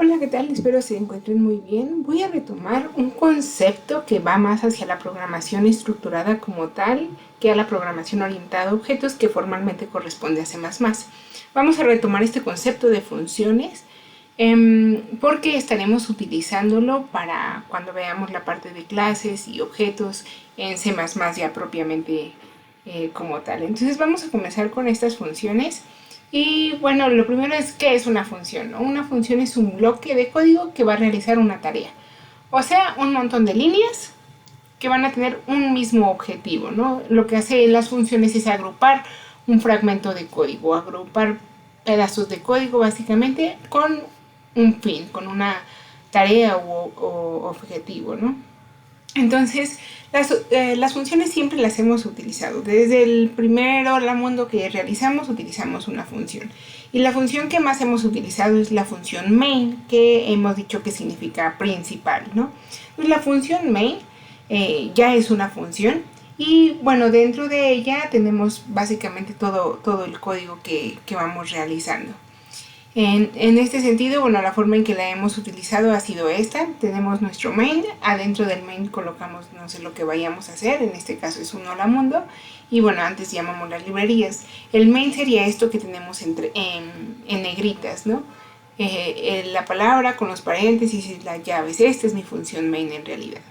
Hola, ¿qué tal? Espero se encuentren muy bien. Voy a retomar un concepto que va más hacia la programación estructurada como tal que a la programación orientada a objetos que formalmente corresponde a C++. Vamos a retomar este concepto de funciones porque estaremos utilizándolo para cuando veamos la parte de clases y objetos en C++ ya propiamente como tal. Entonces vamos a comenzar con estas funciones. Y bueno, lo primero es ¿qué es una función? ¿No? Una función es un bloque de código que va a realizar una tarea. O sea, un montón de líneas que van a tener un mismo objetivo, ¿no? Lo que hacen las funciones es agrupar un fragmento de código, agrupar pedazos de código básicamente con un fin, con una tarea o objetivo, ¿no? Entonces, las funciones siempre las hemos utilizado. Desde el primero mundo que realizamos, utilizamos una función. Y la función que más hemos utilizado es la función main, que hemos dicho que significa principal, ¿no? Entonces, la función main ya es una función. Y bueno, dentro de ella tenemos básicamente todo el código que vamos realizando. En este sentido, bueno, la forma en que la hemos utilizado ha sido esta. Tenemos nuestro main, adentro del main colocamos, no sé, lo que vayamos a hacer, en este caso es un hola mundo, y bueno, antes llamamos las librerías. El main sería esto que tenemos en negritas, ¿no? La palabra con los paréntesis y las llaves. Esta es mi función main en realidad.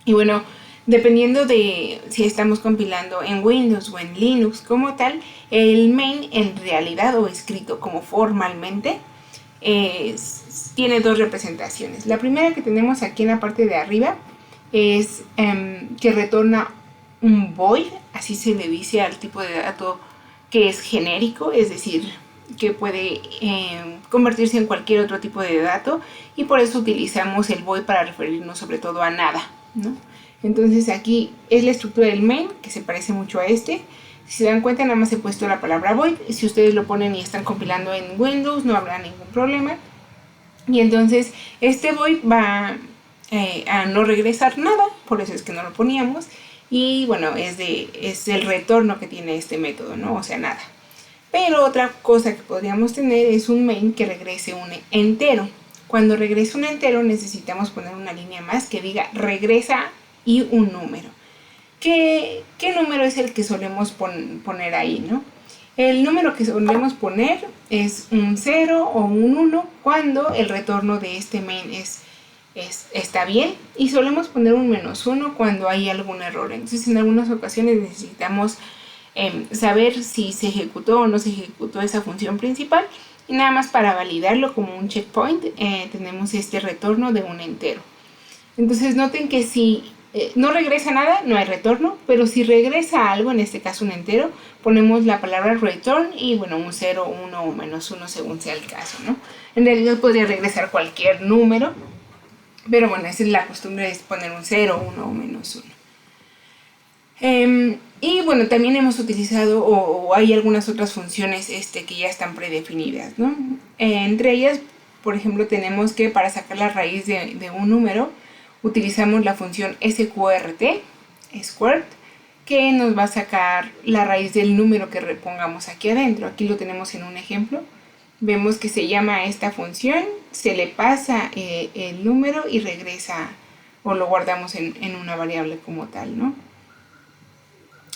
Y bueno, dependiendo de si estamos compilando en Windows o en Linux como tal, el main en realidad o escrito como formalmente tiene dos representaciones. La primera que tenemos aquí en la parte de arriba es que retorna un void, así se le dice al tipo de dato que es genérico, es decir, que puede convertirse en cualquier otro tipo de dato, y por eso utilizamos el void para referirnos sobre todo a nada, ¿no? Entonces aquí es la estructura del main, que se parece mucho a este. Si se dan cuenta, nada más he puesto la palabra void. Si ustedes lo ponen y están compilando en Windows, no habrá ningún problema. Y entonces este void va a no regresar nada, por eso es que no lo poníamos. Y bueno, es el retorno que tiene este método, ¿no? O sea, nada. Pero otra cosa que podríamos tener es un main que regrese un entero. Cuando regresa un entero necesitamos poner una línea más que diga regresa y un número. ¿Qué número es el que solemos poner ahí, no? El número que solemos poner es un 0 o un 1 cuando el retorno de este main está bien, y solemos poner un -1 cuando hay algún error. Entonces en algunas ocasiones necesitamos saber si se ejecutó o no se ejecutó esa función principal, y nada más para validarlo como un checkpoint tenemos este retorno de un entero. Entonces noten que si no regresa nada, no hay retorno, pero si regresa algo, en este caso un entero, ponemos la palabra return y bueno, un 0, 1 o -1 según sea el caso, ¿no? En realidad podría regresar cualquier número, pero bueno, esa es la costumbre, de poner un 0, 1 o -1. Y bueno, también hemos utilizado o hay algunas otras funciones que ya están predefinidas, ¿no? Entre ellas, por ejemplo, tenemos que para sacar la raíz de un número utilizamos la función sqrt, que nos va a sacar la raíz del número que repongamos aquí adentro. Aquí lo tenemos en un ejemplo. Vemos que se llama esta función, se le pasa el número y regresa, o lo guardamos en una variable como tal, ¿no?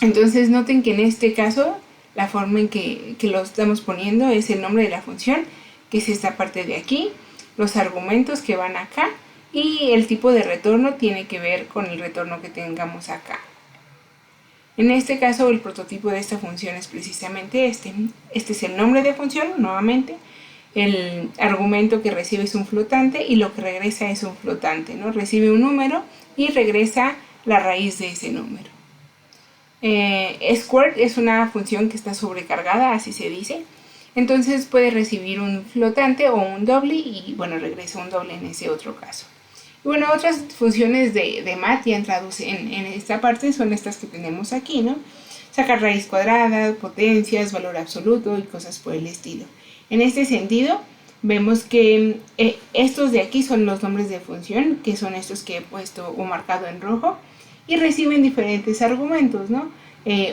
Entonces noten que en este caso la forma en que lo estamos poniendo es el nombre de la función, que es esta parte de aquí, los argumentos que van acá, y el tipo de retorno tiene que ver con el retorno que tengamos acá. En este caso el prototipo de esta función es precisamente este. Este es el nombre de función, nuevamente. El argumento que recibe es un flotante y lo que regresa es un flotante, ¿no? Recibe un número y regresa la raíz de ese número. Squirt es una función que está sobrecargada, así se dice. Entonces puede recibir un flotante o un doble y bueno, regresa un doble en ese otro caso. Y bueno, otras funciones de math ya entradas en esta parte son estas que tenemos aquí, ¿no? Sacar raíz cuadrada, potencias, valor absoluto y cosas por el estilo. En este sentido, vemos que estos de aquí son los nombres de función, que son estos que he puesto o marcado en rojo, y reciben diferentes argumentos, ¿no?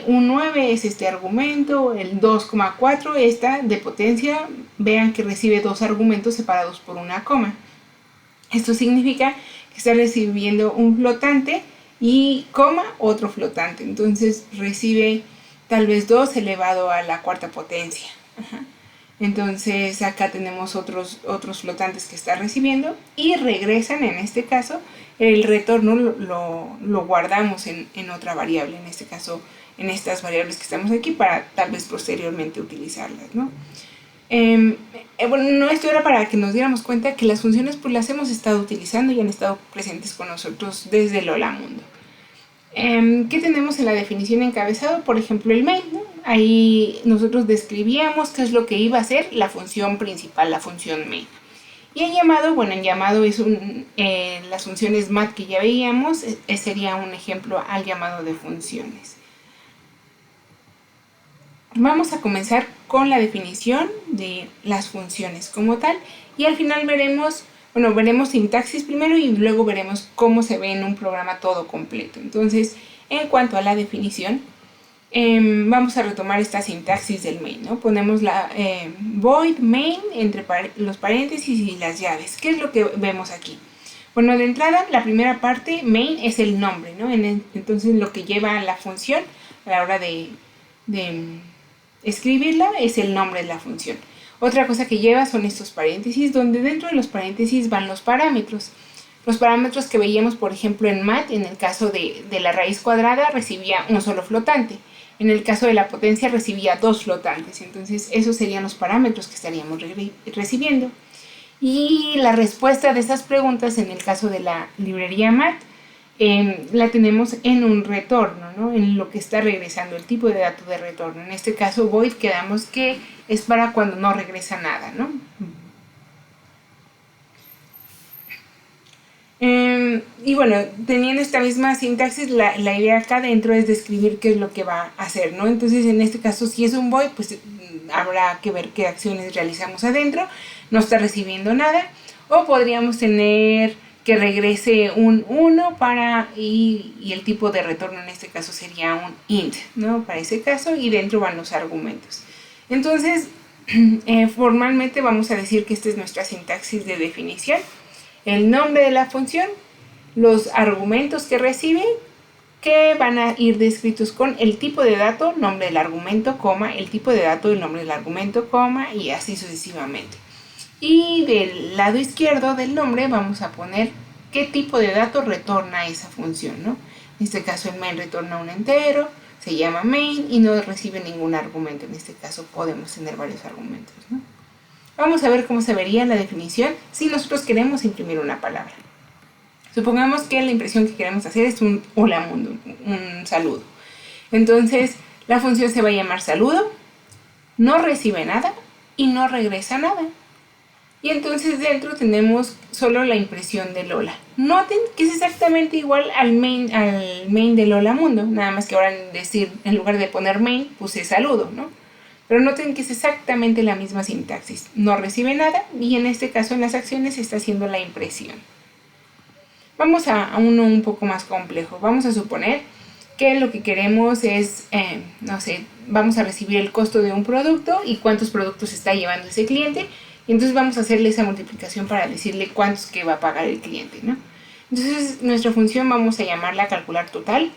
un 9 es este argumento, el 2,4 esta de potencia, vean que recibe dos argumentos separados por una coma. Esto significa que está recibiendo un flotante y coma otro flotante, entonces recibe tal vez 2 elevado a la cuarta potencia. Ajá. Entonces acá tenemos otros flotantes que está recibiendo y regresan. En este caso el retorno lo guardamos en otra variable, en este caso en estas variables que estamos aquí, para tal vez posteriormente utilizarlas, ¿no? Bueno, esto era para que nos diéramos cuenta que las funciones pues las hemos estado utilizando y han estado presentes con nosotros desde el Hola Mundo. ¿Qué tenemos en la definición encabezado? Por ejemplo, el main, ¿no? Ahí nosotros describíamos qué es lo que iba a ser la función principal, la función main. Y el llamado, bueno, el llamado es las funciones mat que ya veíamos, sería un ejemplo al llamado de funciones. Vamos a comenzar con la definición de las funciones como tal y al final veremos sintaxis primero y luego veremos cómo se ve en un programa todo completo. Entonces, en cuanto a la definición, vamos a retomar esta sintaxis del main, ¿no? Ponemos la void main entre los paréntesis y las llaves. ¿Qué es lo que vemos aquí? Bueno, de entrada, la primera parte, main, es el nombre, ¿no? Entonces, lo que lleva a la función a la hora de escribirla es el nombre de la función. Otra cosa que lleva son estos paréntesis, donde dentro de los paréntesis van los parámetros. Los parámetros que veíamos, por ejemplo, en mat, en el caso de la raíz cuadrada, recibía un solo flotante. En el caso de la potencia recibía 2 flotantes. Entonces, esos serían los parámetros que estaríamos recibiendo. Y la respuesta de esas preguntas, en el caso de la librería mat, la tenemos en un retorno, ¿no? En lo que está regresando, el tipo de dato de retorno. En este caso, void, quedamos que es para cuando no regresa nada, ¿no? Y bueno, teniendo esta misma sintaxis, la idea acá dentro es describir qué es lo que va a hacer, ¿no? Entonces, en este caso, si es un void, pues habrá que ver qué acciones realizamos adentro. No está recibiendo nada. O podríamos tener que regrese un 1 y el tipo de retorno en este caso sería un int, ¿no? Para ese caso, y dentro van los argumentos. Entonces, formalmente vamos a decir que esta es nuestra sintaxis de definición. El nombre de la función, los argumentos que recibe, que van a ir descritos con el tipo de dato, nombre del argumento, coma, el tipo de dato, el nombre del argumento, coma, y así sucesivamente. Y del lado izquierdo del nombre vamos a poner qué tipo de dato retorna esa función, ¿no? En este caso el main retorna un entero, se llama main y no recibe ningún argumento. En este caso podemos tener varios argumentos, ¿no? Vamos a ver cómo se vería la definición si nosotros queremos imprimir una palabra. Supongamos que la impresión que queremos hacer es un hola mundo, un saludo. Entonces la función se va a llamar saludo, no recibe nada y no regresa nada. Y entonces dentro tenemos solo la impresión del hola. Noten que es exactamente igual al main del hola mundo, nada más que ahora en lugar de poner main puse saludo, ¿no? Pero noten que es exactamente la misma sintaxis. No recibe nada y en este caso en las acciones está haciendo la impresión. Vamos a uno un poco más complejo. Vamos a suponer que lo que queremos es, no sé, vamos a recibir el costo de un producto y cuántos productos está llevando ese cliente. Y entonces vamos a hacerle esa multiplicación para decirle cuántos que va a pagar el cliente, ¿no? Entonces nuestra función vamos a llamarla calcular total.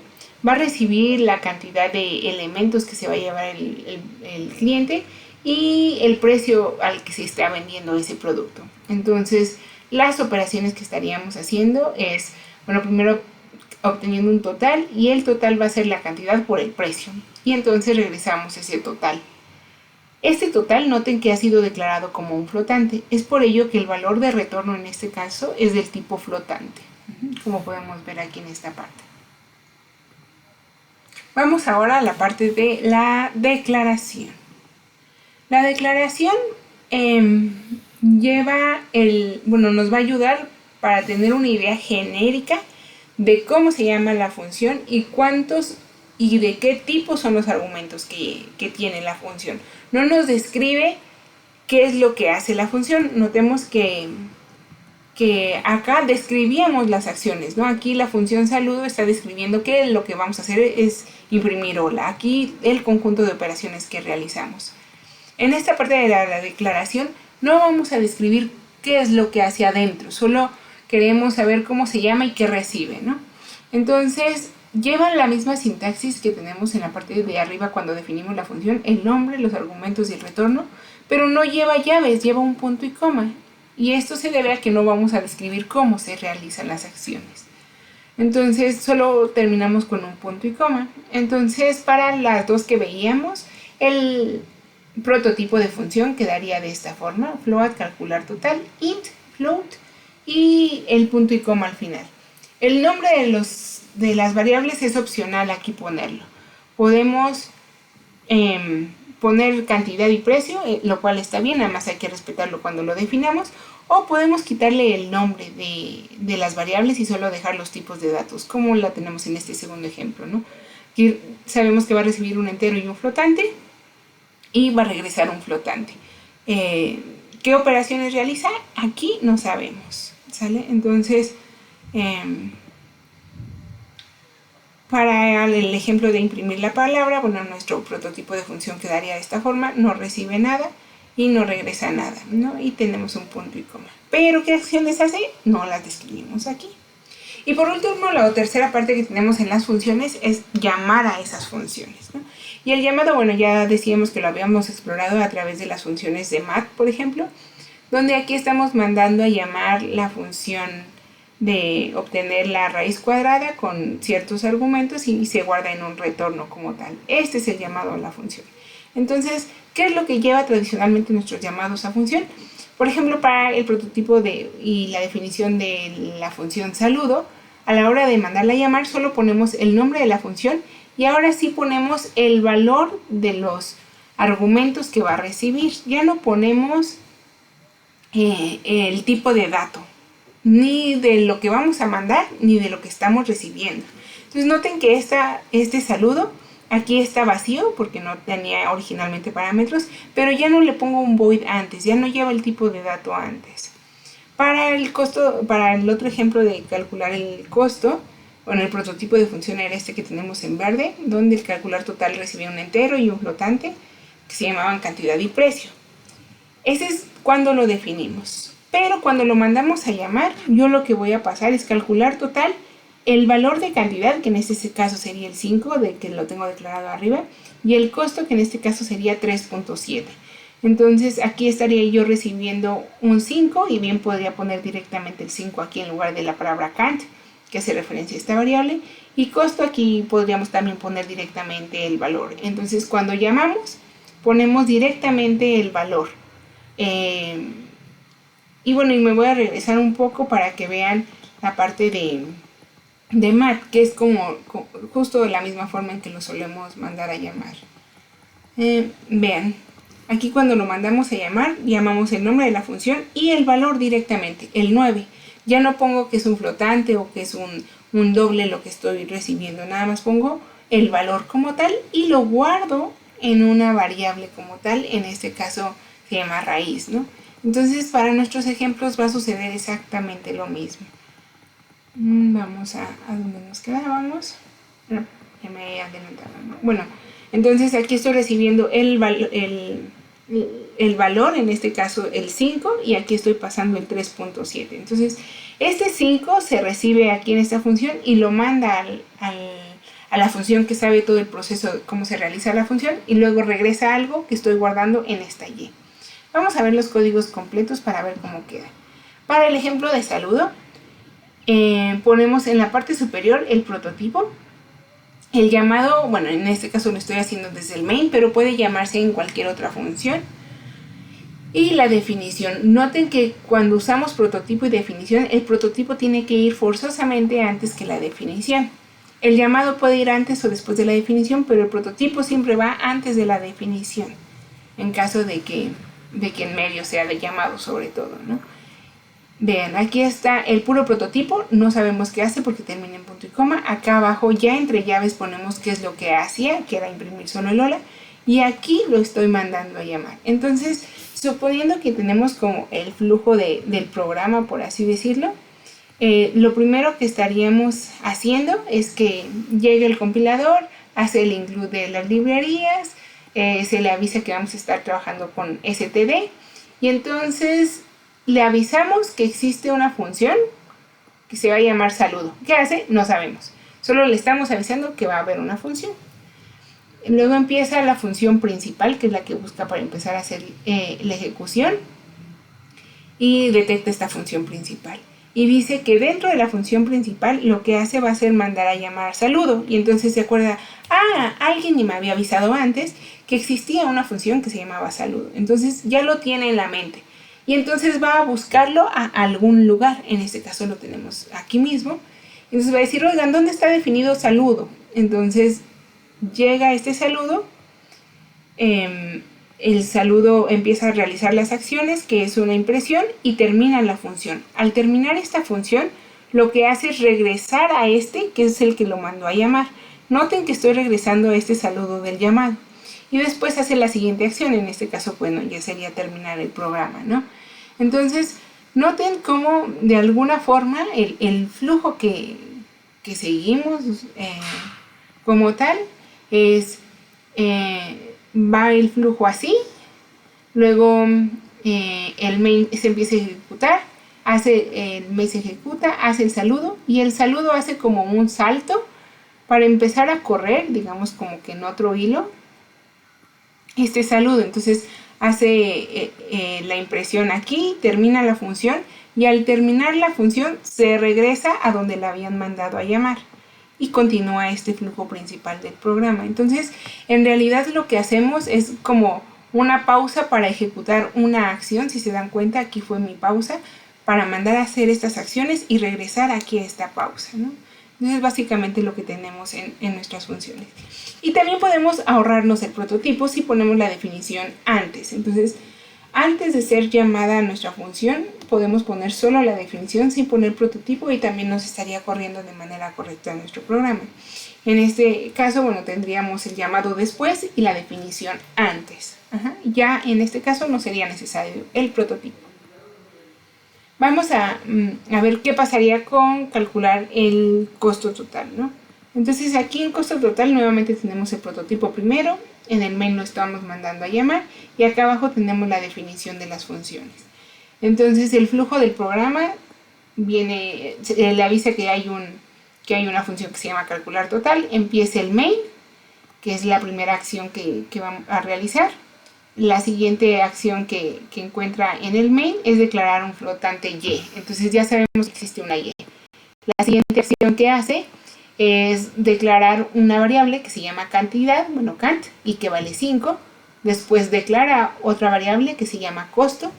Va a recibir la cantidad de elementos que se va a llevar el cliente y el precio al que se está vendiendo ese producto. Entonces las operaciones que estaríamos haciendo es, bueno, primero obteniendo un total y el total va a ser la cantidad por el precio. Y entonces regresamos ese total. Este total, noten que ha sido declarado como un flotante. Es por ello que el valor de retorno en este caso es del tipo flotante, como podemos ver aquí en esta parte. Vamos ahora a la parte de la declaración. La declaración nos va a ayudar para tener una idea genérica de cómo se llama la función y cuántos y de qué tipo son los argumentos que tiene la función. No nos describe qué es lo que hace la función. Notemos que que acá describíamos las acciones, ¿no? Aquí la función saludo está describiendo que lo que vamos a hacer es imprimir hola. Aquí el conjunto de operaciones que realizamos. En esta parte de la declaración no vamos a describir qué es lo que hace adentro, solo queremos saber cómo se llama y qué recibe, ¿no? Entonces, llevan la misma sintaxis que tenemos en la parte de arriba cuando definimos la función, el nombre, los argumentos y el retorno, pero no lleva llaves, lleva un punto y coma. Y esto se debe a que no vamos a describir cómo se realizan las acciones. Entonces, solo terminamos con un punto y coma. Entonces, para las dos que veíamos, el prototipo de función quedaría de esta forma: float, calcular total, int, float y el punto y coma al final. El nombre de las variables es opcional aquí ponerlo. Podemos poner cantidad y precio, lo cual está bien, nada más hay que respetarlo cuando lo definamos, o podemos quitarle el nombre de las variables y solo dejar los tipos de datos, como la tenemos en este segundo ejemplo, ¿no? Aquí sabemos que va a recibir un entero y un flotante, y va a regresar un flotante. ¿Qué operaciones realiza? Aquí no sabemos, ¿sale? Entonces, para el ejemplo de imprimir la palabra, bueno, nuestro prototipo de función quedaría de esta forma: no recibe nada y no regresa nada, ¿no? Y tenemos un punto y coma. Pero ¿qué acciones hace? No las describimos aquí. Y por último, la tercera parte que tenemos en las funciones es llamar a esas funciones, ¿no? Y el llamado, bueno, ya decíamos que lo habíamos explorado a través de las funciones de math, por ejemplo, donde aquí estamos mandando a llamar la función de obtener la raíz cuadrada con ciertos argumentos y se guarda en un retorno como tal. Este es el llamado a la función. Entonces, ¿qué es lo que lleva tradicionalmente nuestros llamados a función? Por ejemplo, para el prototipo y la definición de la función saludo, a la hora de mandarla a llamar solo ponemos el nombre de la función y ahora sí ponemos el valor de los argumentos que va a recibir. Ya no ponemos el tipo de dato, ni de lo que vamos a mandar, ni de lo que estamos recibiendo. Entonces noten que este saludo aquí está vacío porque no tenía originalmente parámetros, pero ya no le pongo un void antes, ya no lleva el tipo de dato antes. Para el costo, para el otro ejemplo de calcular el costo, bueno, el prototipo de función era este que tenemos en verde, donde el calcular total recibía un entero y un flotante que se llamaban cantidad y precio. Ese es cuando lo definimos. Pero cuando lo mandamos a llamar, yo lo que voy a pasar es calcular total, el valor de cantidad, que en este caso sería el 5, de que lo tengo declarado arriba, y el costo, que en este caso sería 3.7. Entonces aquí estaría yo recibiendo un 5, y bien podría poner directamente el 5 aquí en lugar de la palabra count, que hace referencia a esta variable, y costo aquí podríamos también poner directamente el valor. Entonces cuando llamamos, ponemos directamente el valor. Y bueno, y me voy a regresar un poco para que vean la parte de math, que es como justo de la misma forma en que lo solemos mandar a llamar. Vean, aquí cuando lo mandamos a llamar, llamamos el nombre de la función y el valor directamente, el 9. Ya no pongo que es un flotante o que es un doble lo que estoy recibiendo, nada más pongo el valor como tal y lo guardo en una variable como tal, en este caso se llama raíz, ¿no? Entonces para nuestros ejemplos va a suceder exactamente lo mismo. Vamos a donde nos quedábamos. No, ya me he adelantado, ¿no? Bueno, entonces aquí estoy recibiendo el valor, en este caso el 5, y aquí estoy pasando el 3.7. Entonces este 5 se recibe aquí en esta función y lo manda a la función que sabe todo el proceso de cómo se realiza la función, y luego regresa algo que estoy guardando en esta Y. Vamos a ver los códigos completos para ver cómo queda. Para el ejemplo de saludo, ponemos en la parte superior el prototipo. El llamado, bueno, en este caso lo estoy haciendo desde el main, pero puede llamarse en cualquier otra función. Y la definición. Noten que cuando usamos prototipo y definición, el prototipo tiene que ir forzosamente antes que la definición. El llamado puede ir antes o después de la definición, pero el prototipo siempre va antes de la definición, en caso de que en medio sea de llamado sobre todo, ¿no? Vean, aquí está el puro prototipo, no sabemos qué hace porque termina en punto y coma. Acá abajo ya entre llaves ponemos qué es lo que hacía, que era imprimir solo el hola, y aquí lo estoy mandando a llamar. Entonces, suponiendo que tenemos como el flujo del programa, por así decirlo, lo primero que estaríamos haciendo es que llegue el compilador, hace el include de las librerías, se le avisa que vamos a estar trabajando con std, y entonces le avisamos que existe una función que se va a llamar saludo. ¿Qué hace? No sabemos. Solo le estamos avisando que va a haber una función. Luego empieza la función principal, que es la que busca para empezar a hacer la ejecución, y detecta esta función principal. Y dice que dentro de la función principal lo que hace va a ser mandar a llamar saludo. Y entonces se acuerda, alguien me había avisado antes que existía una función que se llamaba saludo. Entonces ya lo tiene en la mente. Y entonces va a buscarlo a algún lugar. En este caso lo tenemos aquí mismo. Entonces va a decir, oigan, ¿dónde está definido saludo? Entonces llega este saludo. El saludo empieza a realizar las acciones, que es una impresión, y termina la función. Al terminar esta función, lo que hace es regresar a este, que es el que lo mandó a llamar. Noten que estoy regresando a este saludo del llamado. Y después hace la siguiente acción, en este caso, bueno, ya sería terminar el programa, ¿no? Entonces, noten cómo de alguna forma el flujo que seguimos como tal es... va el flujo así, luego el main se empieza a ejecutar, el main se ejecuta, hace el saludo, y el saludo hace como un salto para empezar a correr, digamos como que en otro hilo, este saludo. Entonces hace la impresión aquí, termina la función, y al terminar la función se regresa a donde la habían mandado a llamar y continúa este flujo principal del programa. Entonces, en realidad lo que hacemos es como una pausa para ejecutar una acción. Si se dan cuenta, aquí fue mi pausa para mandar a hacer estas acciones y regresar aquí a esta pausa, ¿no? Entonces, básicamente lo que tenemos en nuestras funciones. Y también podemos ahorrarnos el prototipo si ponemos la definición antes. Entonces, antes de ser llamada a nuestra función, podemos poner solo la definición sin poner prototipo, y también nos estaría corriendo de manera correcta nuestro programa. En este caso, bueno, tendríamos el llamado después y la definición antes. Ya en este caso no sería necesario el prototipo. Vamos a ver qué pasaría con calcular el costo total, ¿no? Entonces aquí en costo total nuevamente tenemos el prototipo primero, en el main lo estamos mandando a llamar, y acá abajo tenemos la definición de las funciones. Entonces el flujo del programa viene, le avisa que hay una función que se llama calcular total, empieza el main, que es la primera acción que vamos a realizar. La siguiente acción que encuentra en el main es declarar un flotante y, entonces ya sabemos que existe una y. La siguiente acción que hace es declarar una variable que se llama cantidad, bueno, cant, y que vale 5. Después declara otra variable que se llama costo,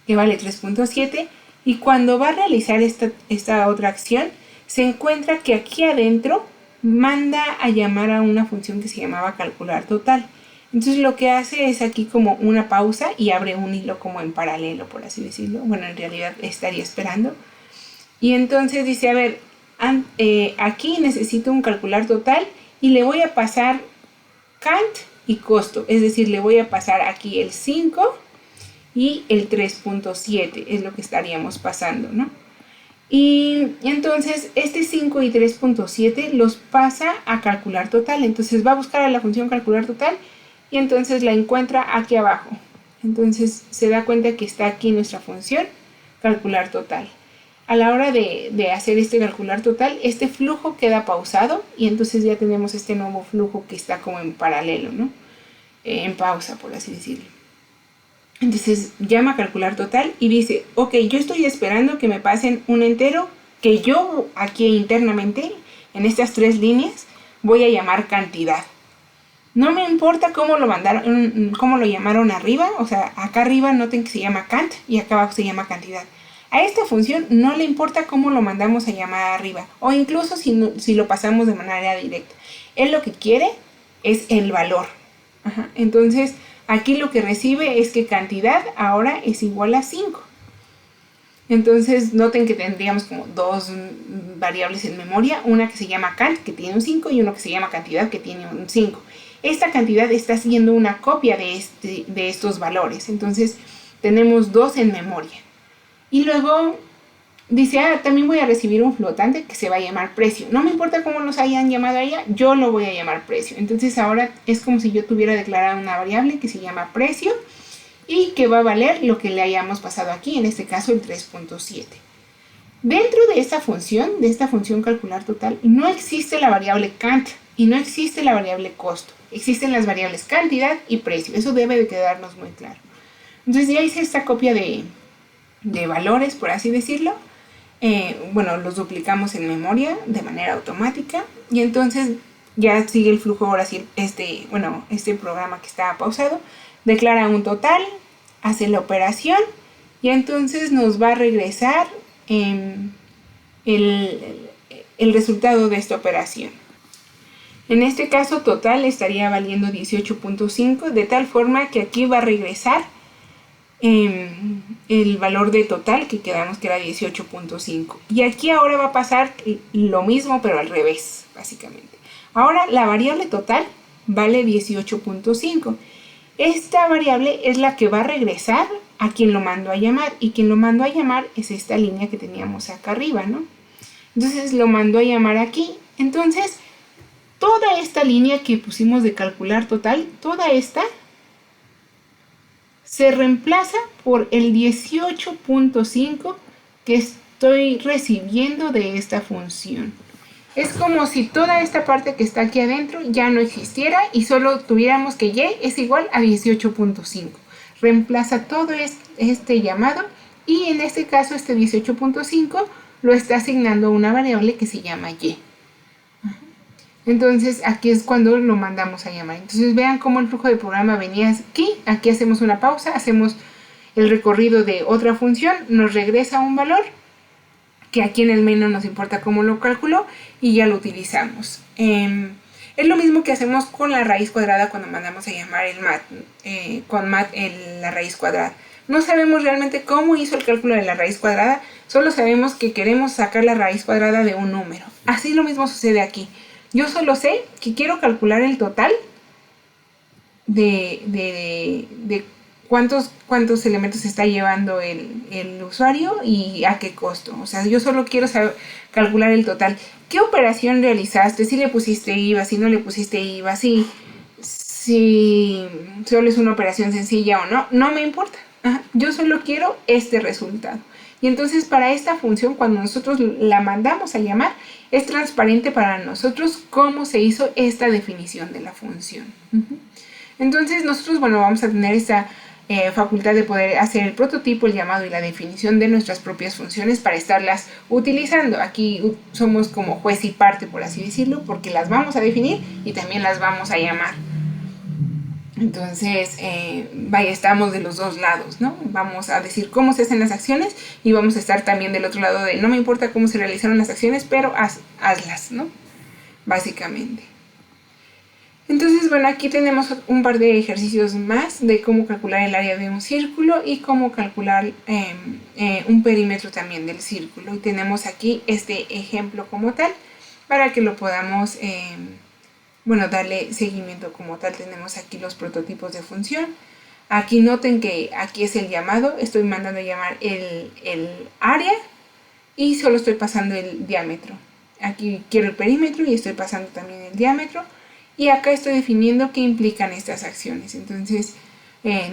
que vale 3.7. Y cuando va a realizar esta otra acción, se encuentra que aquí adentro manda a llamar a una función que se llamaba calcular total. Entonces lo que hace es aquí como una pausa y abre un hilo como en paralelo, por así decirlo. Bueno, en realidad estaría esperando. Y entonces dice, a ver, aquí necesito un calcular total y le voy a pasar cant y costo. Es decir, le voy a pasar aquí el 5 y el 3.7, es lo que estaríamos pasando, ¿no? Y entonces este 5 y 3.7 los pasa a calcular total. Entonces va a buscar a la función calcular total y entonces la encuentra aquí abajo. Entonces se da cuenta que está aquí nuestra función calcular total. A la hora de hacer este calcular total, este flujo queda pausado y entonces ya tenemos este nuevo flujo que está como en paralelo, ¿no? En pausa, por así decirlo. Entonces llama a calcular total y dice, ok, yo estoy esperando que me pasen un entero que yo aquí internamente, en estas 3 líneas, voy a llamar cantidad. No me importa cómo lo mandaron, cómo lo llamaron arriba, o sea, acá arriba noten que se llama cant y acá abajo se llama cantidad. A esta función no le importa cómo lo mandamos a llamar arriba, o incluso si lo pasamos de manera directa. Él lo que quiere es el valor. Entonces, aquí lo que recibe es que cantidad ahora es igual a 5. Entonces, noten que tendríamos como 2 variables en memoria, una que se llama cant, que tiene un 5, y una que se llama cantidad, que tiene un 5. esta cantidad está siendo una copia de estos valores. Entonces tenemos 2 en memoria. Y luego dice, también voy a recibir un flotante que se va a llamar precio. No me importa cómo los hayan llamado allá, yo lo voy a llamar precio. Entonces ahora es como si yo tuviera declarada una variable que se llama precio y que va a valer lo que le hayamos pasado aquí, en este caso el 3.7. Dentro de esta función calcular total, no existe la variable cant y no existe la variable costo. Existen las variables cantidad y precio. Eso debe de quedarnos muy claro. Entonces ya hice esta copia de valores, por así decirlo. Los duplicamos en memoria de manera automática y entonces ya sigue el flujo. Ahora sí, este programa que estaba pausado declara un total, hace la operación y entonces nos va a regresar el resultado de esta operación. En este caso total estaría valiendo 18.5, de tal forma que aquí va a regresar el valor de total que quedamos que era 18.5. Y aquí ahora va a pasar lo mismo pero al revés, básicamente. Ahora la variable total vale 18.5. Esta variable es la que va a regresar a quien lo mandó a llamar, y quien lo mandó a llamar es esta línea que teníamos acá arriba, ¿no? Entonces lo mandó a llamar aquí. Entonces toda esta línea que pusimos de calcular total, toda esta se reemplaza por el 18.5 que estoy recibiendo de esta función. Es como si toda esta parte que está aquí adentro ya no existiera y solo tuviéramos que y es igual a 18.5. Reemplaza todo este llamado y en este caso este 18.5 lo está asignando a una variable que se llama y. Entonces aquí es cuando lo mandamos a llamar. Entonces vean cómo el flujo de programa venía aquí hacemos una pausa, hacemos el recorrido de otra función, nos regresa un valor que aquí en el main no nos importa cómo lo calculó y ya lo utilizamos. Es lo mismo que hacemos con la raíz cuadrada cuando mandamos a llamar el mat, con mat la raíz cuadrada. No sabemos realmente cómo hizo el cálculo de la raíz cuadrada, solo sabemos que queremos sacar la raíz cuadrada de un número. Así lo mismo sucede aquí. Yo solo sé que quiero calcular el total de cuántos elementos está llevando el usuario y a qué costo. O sea, yo solo quiero calcular el total. ¿Qué operación realizaste? Si le pusiste IVA, si no le pusiste IVA, si solo es una operación sencilla o no. No me importa. Yo solo quiero este resultado. Y entonces para esta función, cuando nosotros la mandamos a llamar, es transparente para nosotros cómo se hizo esta definición de la función. Entonces nosotros, vamos a tener esta facultad de poder hacer el prototipo, el llamado y la definición de nuestras propias funciones para estarlas utilizando. Aquí somos como juez y parte, por así decirlo, porque las vamos a definir y también las vamos a llamar. Entonces, estamos de los dos lados, ¿no? Vamos a decir cómo se hacen las acciones y vamos a estar también del otro lado de no me importa cómo se realizaron las acciones, pero hazlas, ¿no? Básicamente. Entonces, aquí tenemos un par de ejercicios más de cómo calcular el área de un círculo y cómo calcular un perímetro también del círculo. Y tenemos aquí este ejemplo como tal para que lo podamos darle seguimiento como tal. Tenemos aquí los prototipos de función. Aquí noten que aquí es el llamado, estoy mandando a llamar el área y solo estoy pasando el diámetro. Aquí quiero el perímetro y estoy pasando también el diámetro. Y acá estoy definiendo qué implican estas acciones. Entonces,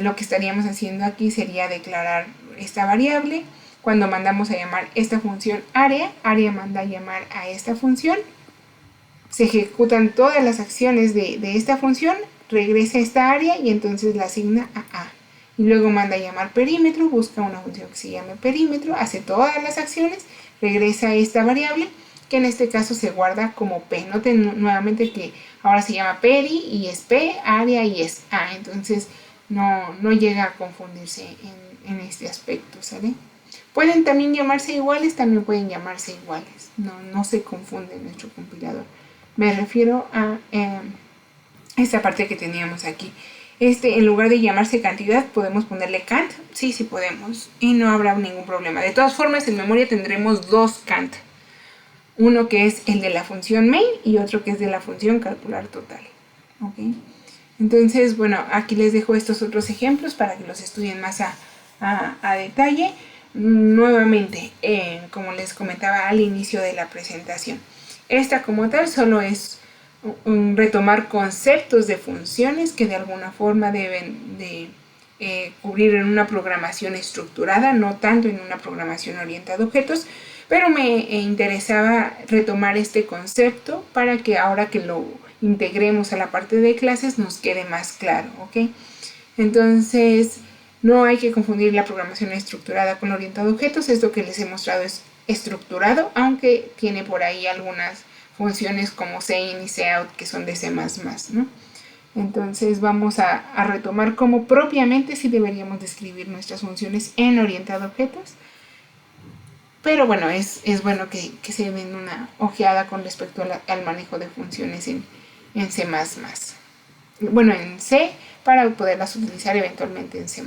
lo que estaríamos haciendo aquí sería declarar esta variable. Cuando mandamos a llamar esta función área manda a llamar a esta función. Se ejecutan todas las acciones de esta función, regresa a esta área y entonces la asigna a A. Y luego manda a llamar perímetro, busca una función que se llame perímetro, hace todas las acciones, regresa a esta variable, que en este caso se guarda como P. Noten nuevamente que ahora se llama peri y es P, área y es A. Entonces no llega a confundirse en este aspecto, ¿sale? Pueden también llamarse iguales, también pueden llamarse iguales. No se confunde nuestro compilador. Me refiero a esta parte que teníamos aquí. En lugar de llamarse cantidad, podemos ponerle cant. Sí podemos. Y no habrá ningún problema. De todas formas, en memoria tendremos dos cant. Uno que es el de la función main y otro que es de la función calcular total. ¿Okay? Entonces, bueno, aquí les dejo estos otros ejemplos para que los estudien más a detalle. Nuevamente, como les comentaba al inicio de la presentación, esta como tal solo es retomar conceptos de funciones que de alguna forma deben de cubrir en una programación estructurada, no tanto en una programación orientada a objetos, pero me interesaba retomar este concepto para que ahora que lo integremos a la parte de clases nos quede más claro, ¿ok? Entonces, no hay que confundir la programación estructurada con orientada a objetos. Esto que les he mostrado es estructurado, aunque tiene por ahí algunas funciones como sein y cout que son de C++, ¿no? Entonces vamos a retomar cómo propiamente sí deberíamos describir nuestras funciones en orientado a objetos. Pero bueno, es bueno que se den una ojeada con respecto al manejo de funciones en C++. Bueno, en C, para poderlas utilizar eventualmente en C++.